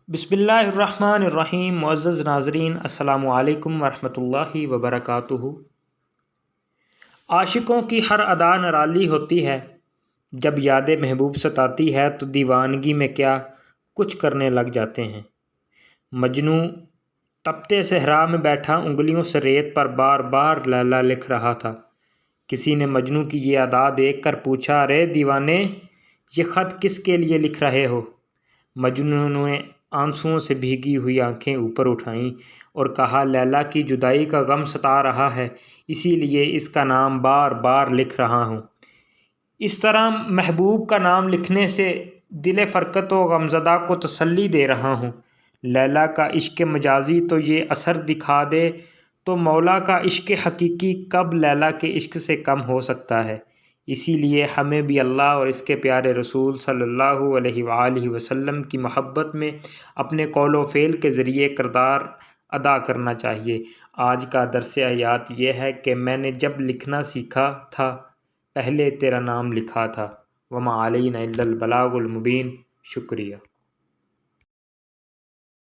بسم اللہ الرحمن الرحیم۔ معزز ناظرین، السلام علیکم ورحمۃ اللہ وبرکاتہ۔ عاشقوں کی ہر ادا نرالی ہوتی ہے، جب یاد محبوب ستاتی ہے تو دیوانگی میں کیا کچھ کرنے لگ جاتے ہیں۔ مجنوں تپتے صحرا میں بیٹھا انگلیوں سے ریت پر بار بار لیلا لکھ رہا تھا۔ کسی نے مجنوں کی یہ ادا دیکھ کر پوچھا، ارے دیوانے، یہ خط کس کے لیے لکھ رہے ہو؟ مجنوں نے آنسوؤں سے بھیگی ہوئی آنکھیں اوپر اٹھائیں اور کہا، لیلا کی جدائی کا غم ستا رہا ہے، اسی لیے اس کا نام بار بار لکھ رہا ہوں۔ اس طرح محبوب کا نام لکھنے سے دل فرقت و غمزدہ کو تسلی دے رہا ہوں۔ لیلا کا عشق مجازی تو یہ اثر دکھا دے تو مولا کا عشق حقیقی کب لیلا کے عشق سے کم ہو سکتا ہے۔ اسی لیے ہمیں بھی اللہ اور اس کے پیارے رسول صلی اللہ علیہ وآلہ وسلم کی محبت میں اپنے قول و فعل کے ذریعے کردار ادا کرنا چاہیے۔ آج کا درس حیات یہ ہے کہ میں نے جب لکھنا سیکھا تھا پہلے تیرا نام لکھا تھا۔ وما علینا الا البلاغ المبین۔ شکریہ۔